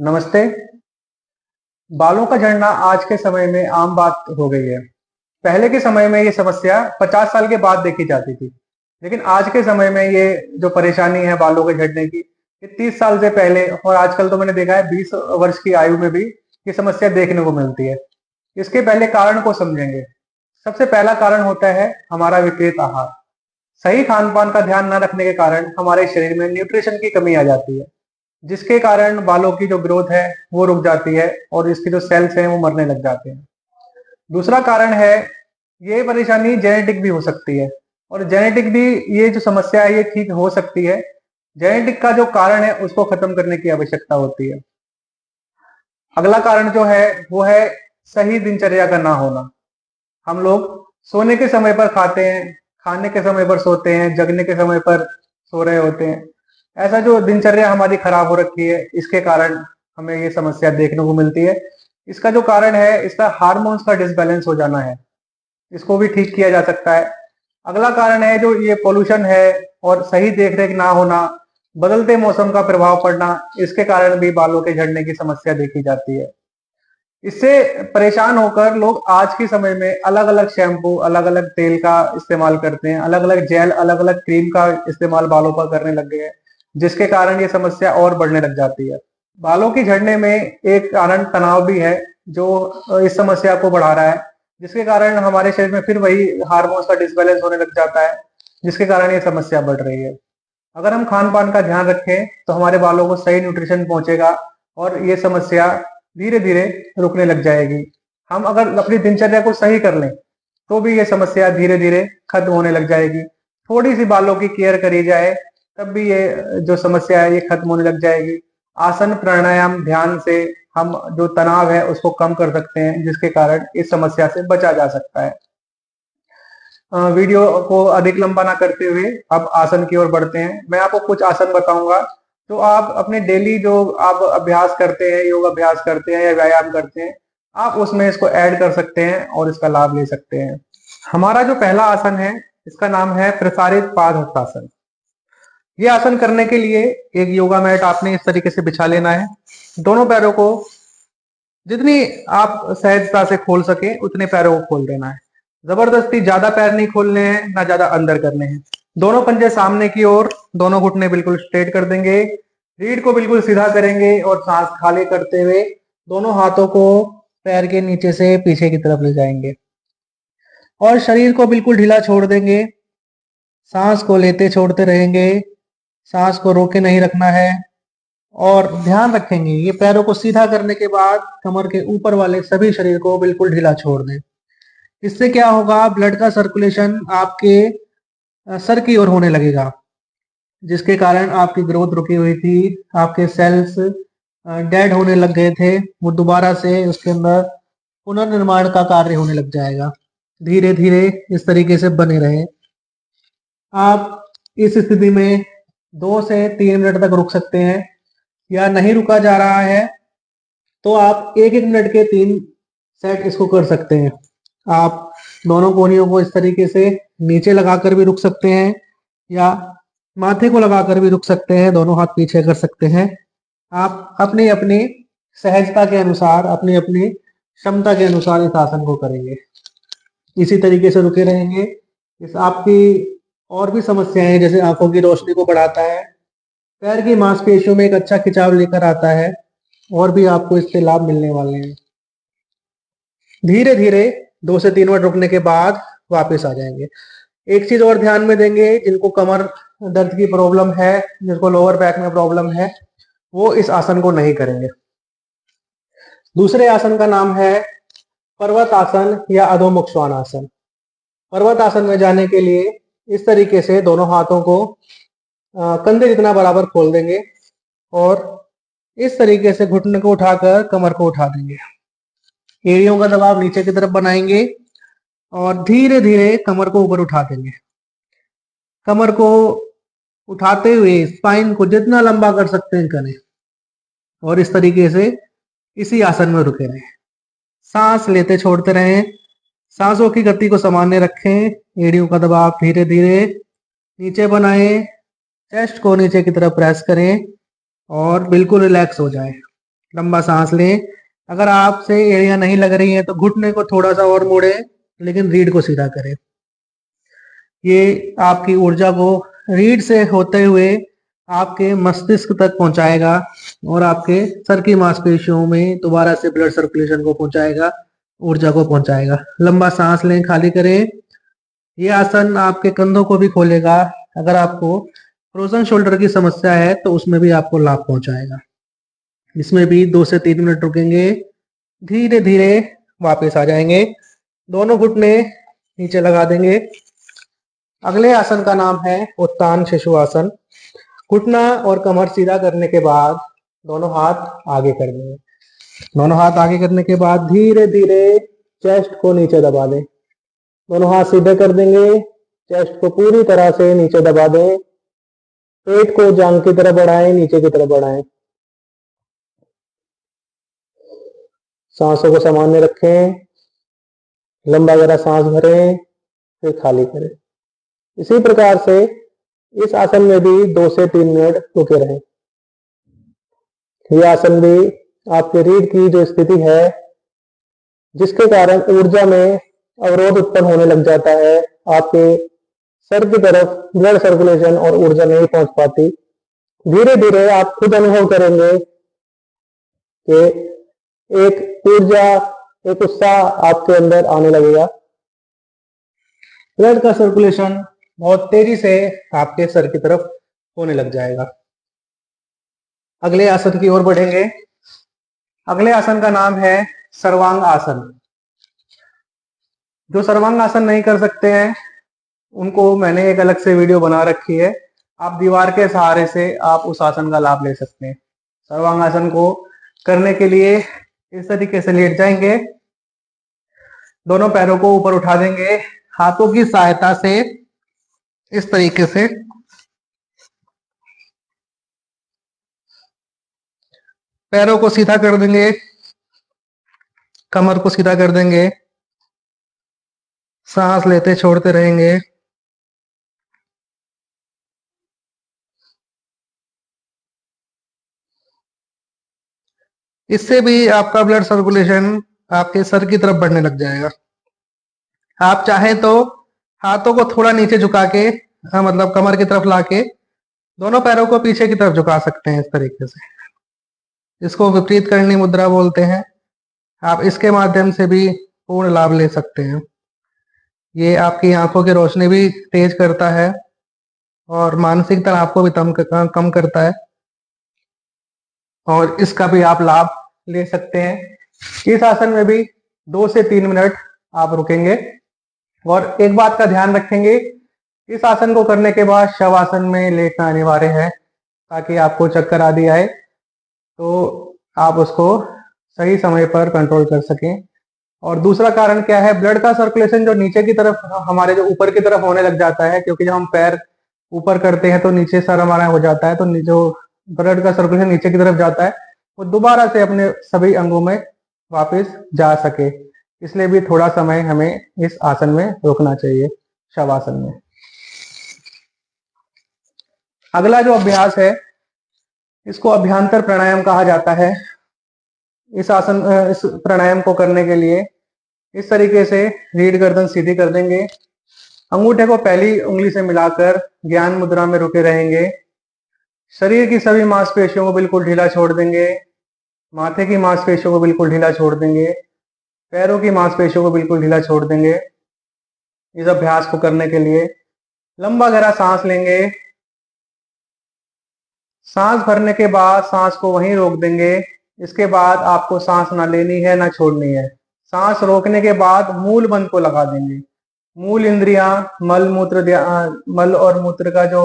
नमस्ते। बालों का झड़ना आज के समय में आम बात हो गई है। पहले के समय में ये समस्या 50 साल के बाद देखी जाती थी, लेकिन आज के समय में ये जो परेशानी है बालों के झड़ने की, ये 30 साल से पहले और आजकल तो मैंने देखा है 20 वर्ष की आयु में भी ये समस्या देखने को मिलती है। इसके पहले कारण को समझेंगे। सबसे पहला कारण होता है हमारा विपरीत आहार। सही खान-पान का ध्यान न रखने के कारण हमारे शरीर में न्यूट्रिशन की कमी आ जाती है, जिसके कारण बालों की जो ग्रोथ है वो रुक जाती है और इसके जो सेल्स हैं वो मरने लग जाते हैं। दूसरा कारण है, ये परेशानी जेनेटिक भी हो सकती है और जेनेटिक भी ये जो समस्या है ये ठीक हो सकती है। जेनेटिक का जो कारण है उसको खत्म करने की आवश्यकता होती है। अगला कारण जो है वो है सही दिनचर्या का ना होना। हम लोग सोने के समय पर खाते हैं, खाने के समय पर सोते हैं, जगने के समय पर सो रहे होते हैं। ऐसा जो दिनचर्या हमारी खराब हो रखी है, इसके कारण हमें ये समस्या देखने को मिलती है। इसका जो कारण है, इसका हार्मोन्स का डिसबैलेंस हो जाना है। इसको भी ठीक किया जा सकता है। अगला कारण है जो ये पॉल्यूशन है और सही देख-रेख ना होना, बदलते मौसम का प्रभाव पड़ना, इसके कारण भी बालों के झड़ने की समस्या देखी जाती है। इससे परेशान होकर लोग आज के समय में अलग-अलग शैम्पू, अलग-अलग तेल का इस्तेमाल करते हैं, अलग-अलग जेल, अलग-अलग क्रीम का इस्तेमाल बालों पर करने लग गए हैं, जिसके कारण ये समस्या और बढ़ने लग जाती है। बालों की झड़ने में एक कारण तनाव भी है, जो इस समस्या को बढ़ा रहा है, जिसके कारण हमारे शरीर में फिर वही हार्मोन्स का डिसबैलेंस होने लग जाता है, जिसके कारण ये समस्या बढ़ रही है। अगर हम खान-पान का ध्यान रखें, तो हमारे बालों को सही न्यूट्रिशन पहुँचेगा और ये समस्या धीरे-धीरे रुकने लग जाएगी। हम अगर अपनी दिनचर्या को सही कर लें, तो भी ये समस्या धीरे-धीरे खत्म होने लग जाएगी। थोड़ी-सी बालों की केयर करी जाए, तब भी ये जो समस्या है, ये खत्म होने लग जाएगी। आसन, प्राणायाम, ध्यान से हम जो तनाव है, उसको कम कर सकते हैं, जिसके कारण इस समस्या से बचा जा सकता है। वीडियो को अधिक लंबा ना करते हुए अब आसन की ओर बढ़ते हैं। मैं आपको कुछ आसन बताऊँगा, तो आप अपने डेली जो आप अभ्यास करते हैं, योग अभ्यास करते हैं या व्यायाम करते हैं, आप उसमें इसको ऐड कर सकते हैं और इसका लाभ ले सकते हैं। हमारा जो पहला आसन है, इसका नाम है प्रसारित पाद हस्तासन। ये आसन करने के लिए एक योगा मैट आपने इस तरीके से बिछा लेना है। दोनों पैरों को जितनी आप सहजता से खोल सके उतने पैरों को खोल देना है। जबरदस्ती ज्यादा पैर नहीं खोलने हैं, ना ज्यादा अंदर करने हैं। दोनों पंजे सामने की ओर, दोनों घुटने बिल्कुल स्ट्रेट कर देंगे। रीढ़ को बिल्कुल सीधा करेंगे और सांस खाली करते हुए दोनों हाथों को पैर के नीचे से पीछे की तरफ ले जाएंगे और शरीर को बिल्कुल ढीला छोड़ देंगे। सांस को लेते छोड़ते रहेंगे, सांस को रोके नहीं रखना है और ध्यान रखेंगे ये पैरों को सीधा करने के बाद कमर के ऊपर वाले सभी शरीर को बिल्कुल ढीला छोड़ दें। इससे क्या होगा, ब्लड का सर्कुलेशन आपके सर की ओर होने लगेगा, जिसके कारण आपकी ग्रोथ रुकी हुई थी, आपके सेल्स डेड होने लग गए थे, वो दोबारा से उसके अंदर पुनर्निर्माण का कार्य होने लग जाएगा। धीरे धीरे इस तरीके से बने रहे। आप इस स्थिति में 2 से 3 मिनट तक रुक सकते हैं, या नहीं रुका जा रहा है तो आप 1-1 मिनट के 3 सेट इसको कर सकते हैं। आप दोनों कोहनियों को इस तरीके से नीचे लगाकर भी रुक सकते हैं या माथे को लगाकर भी रुक सकते हैं, दोनों हाथ पीछे कर सकते हैं। आप अपनी अपनी सहजता के अनुसार, अपनी अपनी क्षमता के अनुसार इस आसन को करेंगे। इसी तरीके से रुके रहेंगे। इस आपकी और भी समस्याएं जैसे आंखों की रोशनी को बढ़ाता है, पैर की मांसपेशियों में एक अच्छा खिंचाव लेकर आता है और भी आपको इससे लाभ मिलने वाले हैं। धीरे धीरे 2 से 3 मिनट रुकने के बाद वापस आ जाएंगे। एक चीज और ध्यान में देंगे, जिनको कमर दर्द की प्रॉब्लम है, जिसको लोअर बैक में प्रॉब्लम है, वो इस आसन को नहीं करेंगे। दूसरे आसन का नाम है पर्वत आसन या अधोमुख श्वानासन। पर्वत आसन में जाने के लिए इस तरीके से दोनों हाथों को कंधे जितना बराबर खोल देंगे और इस तरीके से घुटने को उठाकर कमर को उठा देंगे। एड़ियों का दबाव नीचे की तरफ बनाएंगे और धीरे धीरे कमर को ऊपर उठा देंगे। कमर को उठाते हुए स्पाइन को जितना लंबा कर सकते हैं करें और इस तरीके से इसी आसन में रुके रहें। सांस लेते छोड़ते रहें, सांसों की गति को सामान्य रखें। एड़ियों का दबाव धीरे धीरे नीचे बनाएं, चेस्ट को नीचे की तरफ प्रेस करें और बिल्कुल रिलैक्स हो जाएं। लंबा सांस लें। अगर आपसे एड़ियां नहीं लग रही हैं तो घुटने को थोड़ा सा और मोड़े, लेकिन रीढ़ को सीधा करें। ये आपकी ऊर्जा को रीढ़ से होते हुए आपके मस्तिष्क तक पहुंचाएगा और आपके सर की मांसपेशियों में दोबारा से ब्लड सर्कुलेशन को पहुंचाएगा, ऊर्जा को पहुंचाएगा। लंबा सांस लें, खाली करें। ये आसन आपके कंधों को भी खोलेगा। अगर आपको फ्रोजन शोल्डर की समस्या है तो उसमें भी आपको लाभ पहुंचाएगा। इसमें भी 2 से 3 मिनट रुकेंगे, धीरे धीरे वापस आ जाएंगे, दोनों घुटने नीचे लगा देंगे। अगले आसन का नाम है उत्तान शिशु आसन। घुटना और कमर सीधा करने के बाद दोनों हाथ आगे कर देंगे। दोनों हाथ आगे करने के बाद धीरे धीरे चेस्ट को नीचे दबा दें। दोनों हाथ सीधे कर देंगे, चेस्ट को पूरी तरह से नीचे दबा दें। पेट को जांघ की तरफ बढ़ाएं, नीचे की तरफ बढ़ाएं। सांसों को सामान्य रखें, लंबा गहरा सांस भरें, फिर खाली करें। इसी प्रकार से इस आसन में भी 2 से 3 मिनट रुके रहें। यह आसन भी आपके रीढ़ की जो स्थिति है, जिसके कारण ऊर्जा में अवरोध उत्पन्न होने लग जाता है, आपके सर की तरफ ब्लड सर्कुलेशन और ऊर्जा नहीं पहुंच पाती। धीरे धीरे आप खुद अनुभव करेंगे कि एक ऊर्जा, एक उत्साह आपके अंदर आने लगेगा। ब्लड का सर्कुलेशन बहुत तेजी से आपके सर की तरफ होने लग जाएगा। अगले आसन की ओर बढ़ेंगे। अगले आसन का नाम है सर्वांग आसन। जो सर्वांग आसन नहीं कर सकते हैं उनको मैंने एक अलग से वीडियो बना रखी है। आप दीवार के सहारे से आप उस आसन का लाभ ले सकते हैं। सर्वांग आसन को करने के लिए इस तरीके से लेट जाएंगे, दोनों पैरों को ऊपर उठा देंगे, हाथों की सहायता से इस तरीके से पैरों को सीधा कर देंगे, कमर को सीधा कर देंगे, सांस लेते छोड़ते रहेंगे। इससे भी आपका ब्लड सर्कुलेशन आपके सर की तरफ बढ़ने लग जाएगा। आप चाहें तो हाथों को थोड़ा नीचे झुका के, मतलब कमर की तरफ लाके दोनों पैरों को पीछे की तरफ झुका सकते हैं इस तरीके से। इसको विपरीत करणी मुद्रा बोलते हैं। आप इसके माध्यम से भी पूर्ण लाभ ले सकते हैं। ये आपकी आंखों की रोशनी भी तेज करता है और मानसिक तनाव को भी कम करता है, और इसका भी आप लाभ ले सकते हैं। इस आसन में भी 2 से 3 मिनट आप रुकेंगे और एक बात का ध्यान रखेंगे, इस आसन को करने के बाद शवासन में लेटना अनिवार्य है, ताकि आपको चक्कर आदि आए तो आप उसको सही समय पर कंट्रोल कर सकें। और दूसरा कारण क्या है, ब्लड का सर्कुलेशन जो नीचे की तरफ, हमारे जो ऊपर की तरफ होने लग जाता है, क्योंकि जब हम पैर ऊपर करते हैं तो नीचे सर हमारा हो जाता है, तो जो ब्लड का सर्कुलेशन नीचे की तरफ जाता है वो दोबारा से अपने सभी अंगों में वापस जा सके। इसलिए भी थोड़ा समय हमें इस आसन में रुकना चाहिए, शवासन में। अगला जो अभ्यास है इसको अभ्यांतर प्राणायाम कहा जाता है। इस प्राणायाम को करने के लिए इस तरीके से रीढ़ गर्दन सीधी कर देंगे, अंगूठे को पहली उंगली से मिलाकर ज्ञान मुद्रा में रुके रहेंगे। शरीर की सभी मांसपेशियों को बिल्कुल ढीला छोड़ देंगे, माथे की मांसपेशियों को बिल्कुल ढीला छोड़ देंगे, पैरों की मांसपेशियों को बिल्कुल ढीला छोड़ देंगे। इस अभ्यास को करने के लिए लंबा गहरा सांस लेंगे। सांस भरने के बाद सांस को वहीं रोक देंगे। इसके बाद आपको सांस ना लेनी है ना छोड़नी है। सांस रोकने के बाद मूल बंद को लगा देंगे। मूल इंद्रियां मल और मूत्र का जो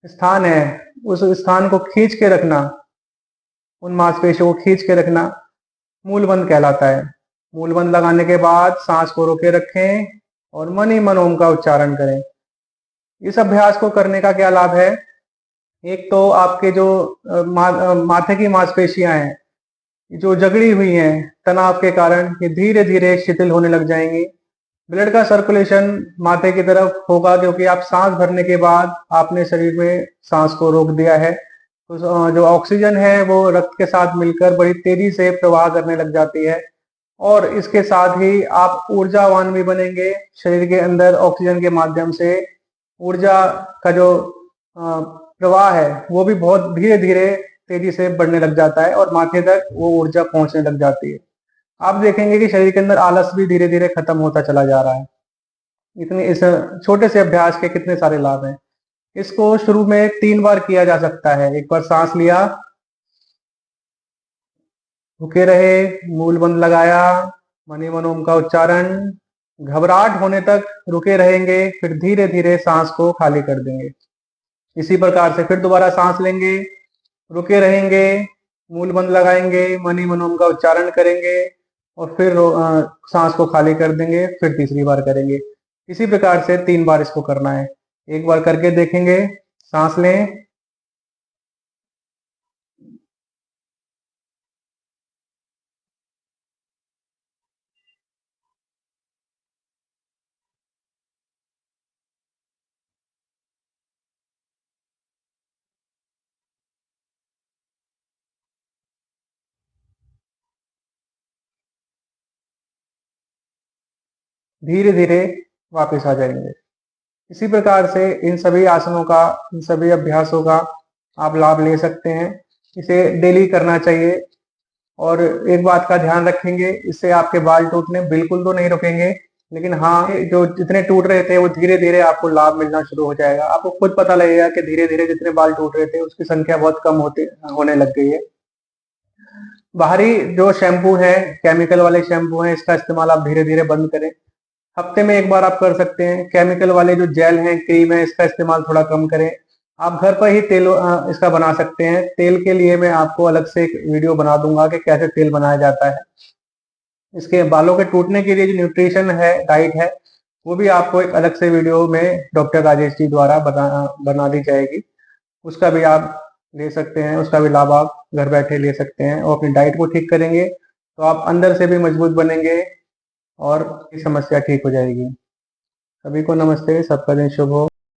स्थान है उस स्थान को खींच के रखना, उन मांसपेशियों को खींच के रखना मूल बंद कहलाता है। मूल बंद लगाने के बाद सांस को रोके रखें और मन ही मन ओम का उच्चारण करें। इस अभ्यास को करने का क्या लाभ है, एक तो आपके जो माथे की मांसपेशियां हैं जो जकड़ी हुई हैं तनाव के कारण, ये धीरे धीरे शिथिल होने लग जाएंगी। ब्लड का सर्कुलेशन माथे की तरफ होगा, क्योंकि आप सांस भरने के बाद आपने शरीर में सांस को रोक दिया है, तो जो ऑक्सीजन है वो रक्त के साथ मिलकर बड़ी तेजी से प्रवाह करने लग जाती है, और इसके साथ ही आप ऊर्जावान भी बनेंगे। शरीर के अंदर ऑक्सीजन के माध्यम से ऊर्जा का जो प्रवाह है वो भी बहुत धीरे धीरे तेजी से बढ़ने लग जाता है, और माथे तक वो ऊर्जा पहुंचने लग जाती है। आप देखेंगे कि शरीर के अंदर आलस भी धीरे धीरे खत्म होता चला जा रहा है। इतने इस छोटे से अभ्यास के कितने सारे लाभ हैं। इसको शुरू में 3 बार किया जा सकता है। एक बार सांस लिया, रुके रहे, मूल बंद लगाया, मनी मनोम का उच्चारण, घबराहट होने तक रुके रहेंगे, फिर धीरे धीरे सांस को खाली कर देंगे। इसी प्रकार से फिर दोबारा सांस लेंगे, रुके रहेंगे, मूल बंद लगाएंगे, मनी मनोम का उच्चारण करेंगे, और फिर सांस को खाली कर देंगे, फिर तीसरी बार करेंगे। इसी प्रकार से 3 बार इसको करना है। एक बार करके देखेंगे। सांस लें, धीरे धीरे वापस आ जाएंगे। इसी प्रकार से इन सभी आसनों का, इन सभी अभ्यासों का आप लाभ ले सकते हैं। इसे डेली करना चाहिए। और एक बात का ध्यान रखेंगे, इससे आपके बाल टूटने बिल्कुल तो नहीं रुकेंगे, लेकिन हाँ, जो जितने टूट रहे थे वो धीरे धीरे आपको लाभ मिलना शुरू हो जाएगा। आपको खुद पता लगेगा कि धीरे धीरे जितने बाल टूट रहे थे उसकी संख्या बहुत कम होने लग गई है। बाहरी जो शैम्पू है, केमिकल वाले शैम्पू हैं, इसका इस्तेमाल आप धीरे धीरे बंद करें। हफ्ते में एक बार आप कर सकते हैं। केमिकल वाले जो जेल हैं, क्रीम है, इसका इस्तेमाल थोड़ा कम करें। आप घर पर ही तेल इसका बना सकते हैं। तेल के लिए मैं आपको अलग से एक वीडियो बना दूंगा कि कैसे तेल बनाया जाता है। इसके बालों के टूटने के लिए जो न्यूट्रिशन है, डाइट है, वो भी आपको एक अलग से वीडियो में डॉक्टर राजेश जी द्वारा बना दी जाएगी। उसका भी आप ले सकते हैं, उसका भी लाभ आप घर बैठे ले सकते हैं, और अपनी डाइट को ठीक करेंगे तो आप अंदर से भी मजबूत बनेंगे, और ये समस्या ठीक हो जाएगी। सभी को नमस्ते, सबका दिन शुभ हो।